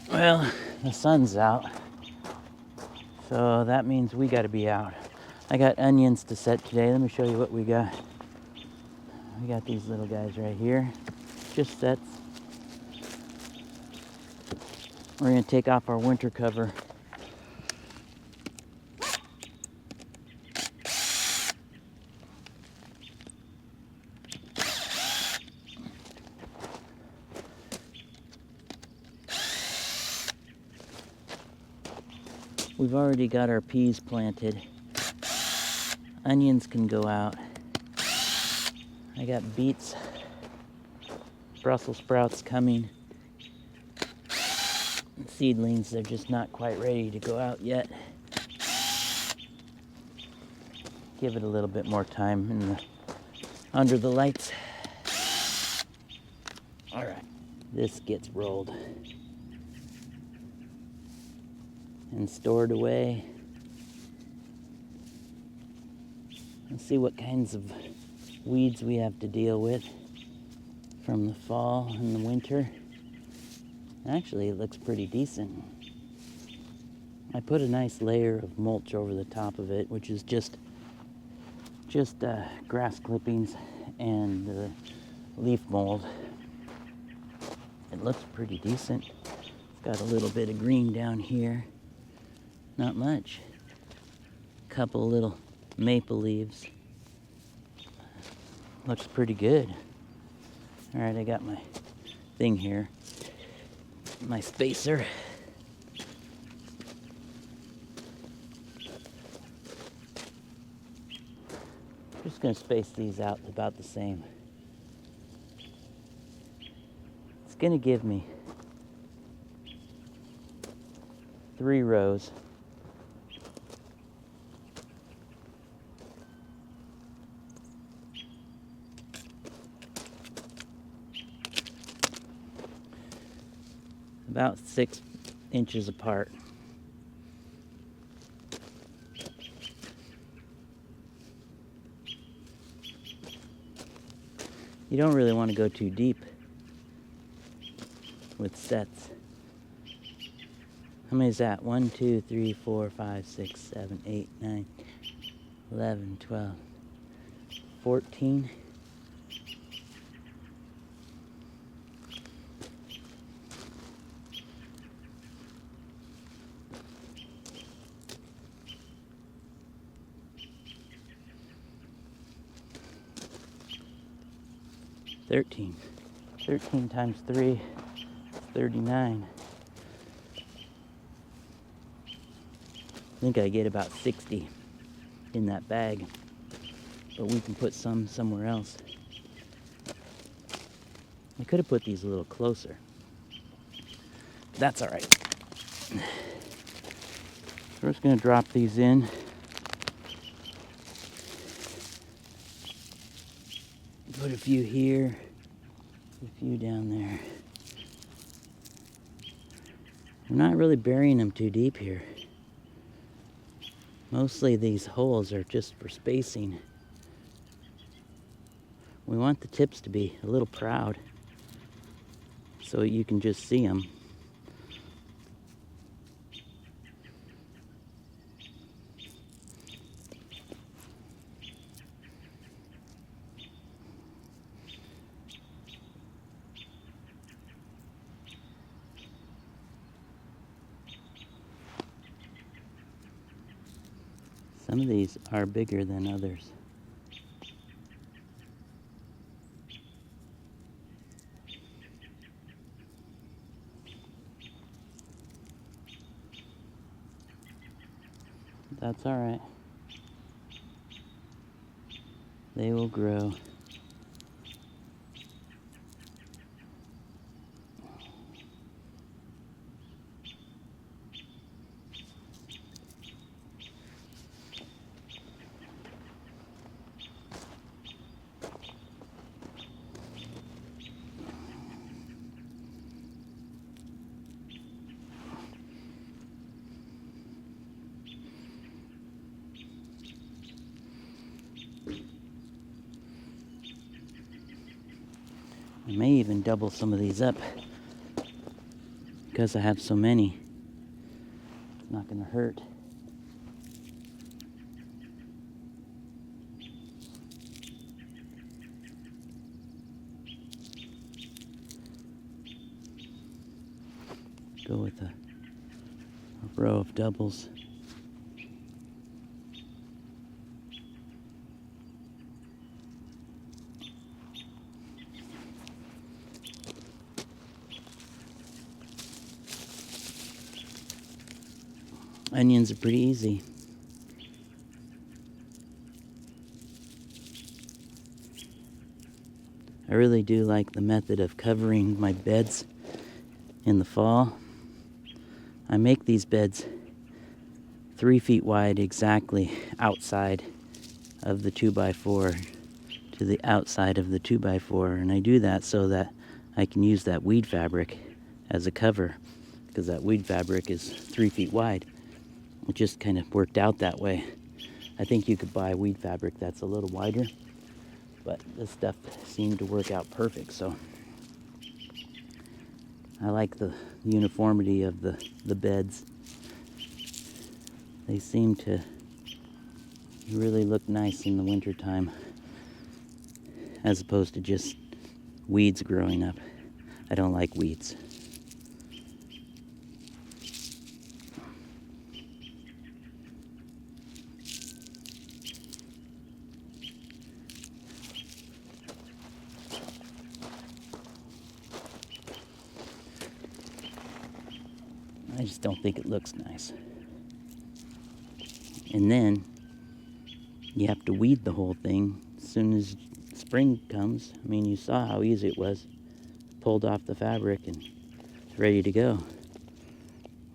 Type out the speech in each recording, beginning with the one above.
Well, the sun's out, so that means we got to be out. I got onions to set today. Let me show you what we got. We got these little guys right here, just sets. We're going to take off our winter cover. We've already got our peas planted. Onions can go out. I got beets, Brussels sprouts coming. Seedlings, they're just not quite ready to go out yet. Give it a little bit more time under the lights. All right, this gets rolled and stored away. Let's see what kinds of weeds we have to deal with from the fall and the winter. Actually, it looks pretty decent. I put a nice layer of mulch over the top of it, which is just grass clippings and leaf mold. It looks pretty decent. It's got a little bit of green down here. Not much. Couple little maple leaves. Looks pretty good. All right, I got my thing here. My spacer. Just gonna space these out about the same. It's gonna give me 3 rows. About 6 inches apart. You don't really want to go too deep with sets. How many is that? 1, 2, 3, 4, 5, 6, 7, 8, 9, 11, 12, 14. Thirteen times 3 is 39. I think I get about 60 in that bag, but we can put some somewhere else. I could have put these a little closer. That's all right. We're just going to drop these in. Put a few here, a few down there. We're not really burying them too deep here. Mostly these holes are just for spacing. We want the tips to be a little proud so you can just see them. Some of these are bigger than others. That's all right. They will grow. I may even double some of these up because I have so many, it's not going to hurt. Go with a row of doubles. Onions are pretty easy. I really do like the method of covering my beds in the fall. I make these beds 3 feet wide exactly outside of the 2x4 to the outside of the 2x4, and I do that so that I can use that weed fabric as a cover, because that weed fabric is 3 feet wide. It just kind of worked out that way. I think you could buy weed fabric that's a little wider, but this stuff seemed to work out perfect, so I like the uniformity of the beds. They seem to really look nice in the wintertime, as opposed to just weeds growing up. I don't like weeds. I just don't think it looks nice. And then you have to weed the whole thing as soon as spring comes. I mean, you saw how easy it was. Pulled off the fabric and it's ready to go.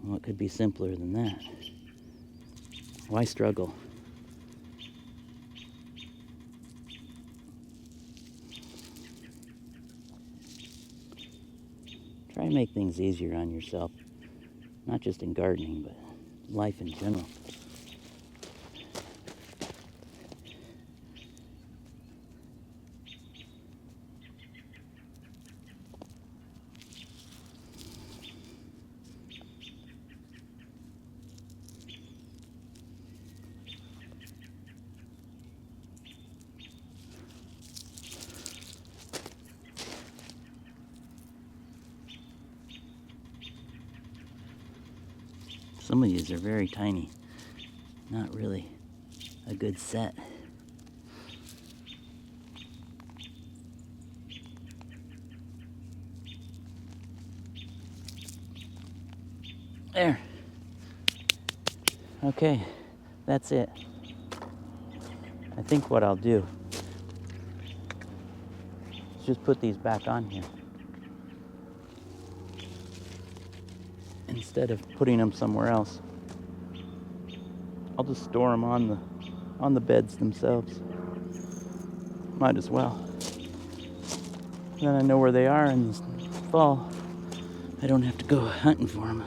What could be simpler than that? Why struggle? Try and make things easier on yourself. Not just in gardening, but life in general. Some of these are very tiny. Not really a good set. There. Okay, that's it. I think what I'll do is just put these back on here, instead of putting them somewhere else. I'll just store them on the beds themselves. Might as well. Then I know where they are in the fall. I don't have to go hunting for them.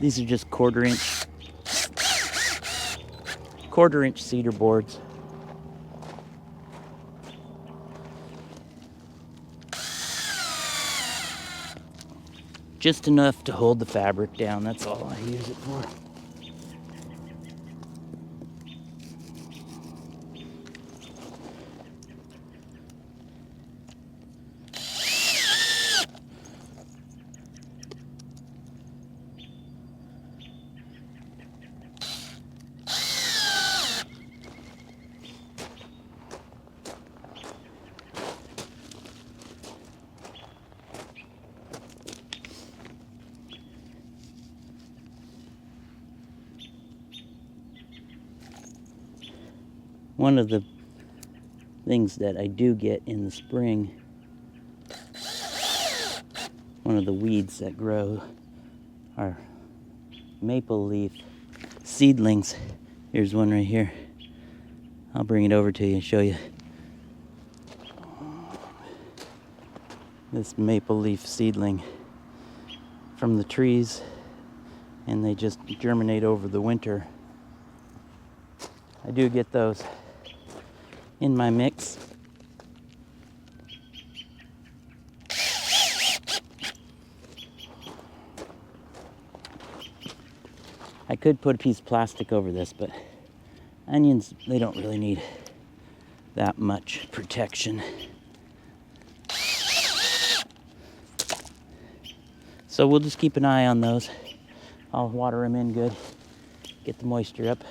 These are just quarter-inch cedar boards. Just enough to hold the fabric down, that's all I use it for. One of the things that I do get in the spring, one of the weeds that grow, are maple leaf seedlings. Here's one right here. I'll bring it over to you and show you. This maple leaf seedling from the trees, and they just germinate over the winter. I do get those in my mix. I could put a piece of plastic over this, but onions, they don't really need that much protection. So we'll just keep an eye on those. I'll water them in good, get the moisture up.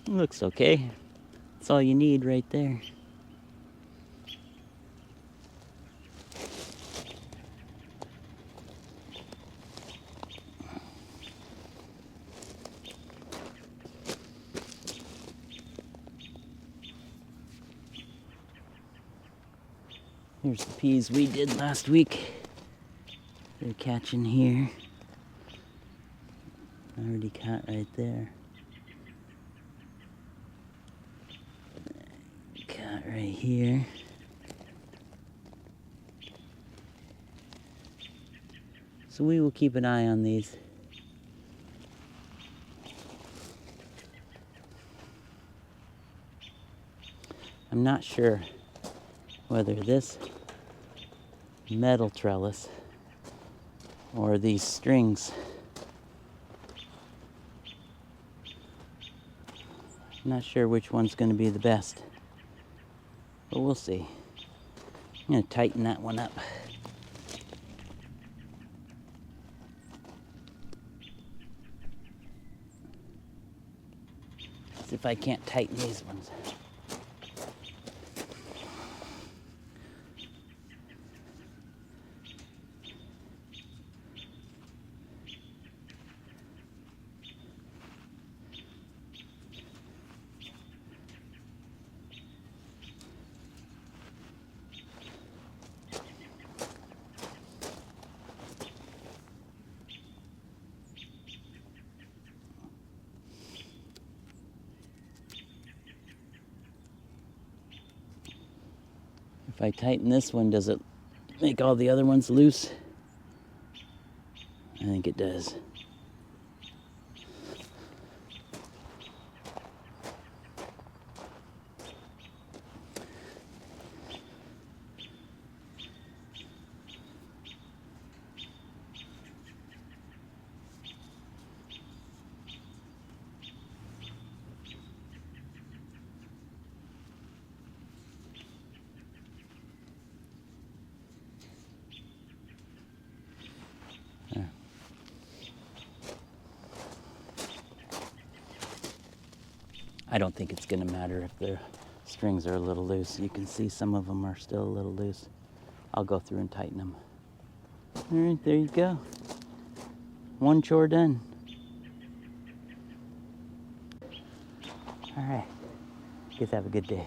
Looks okay. That's all you need right there. Here's the peas we did last week. They're catching here. Already caught right there. Caught right here. So we will keep an eye on these. I'm not sure whether this metal trellis or these strings, I'm not sure which one's going to be the best, but we'll see. I'm going to tighten that one up. See if I can't tighten these ones. If I tighten this one, does it make all the other ones loose? I think it does. I don't think it's going to matter if the strings are a little loose. You can see some of them are still a little loose. I'll go through and tighten them. All right, there you go. One chore done. All right, guys have a good day.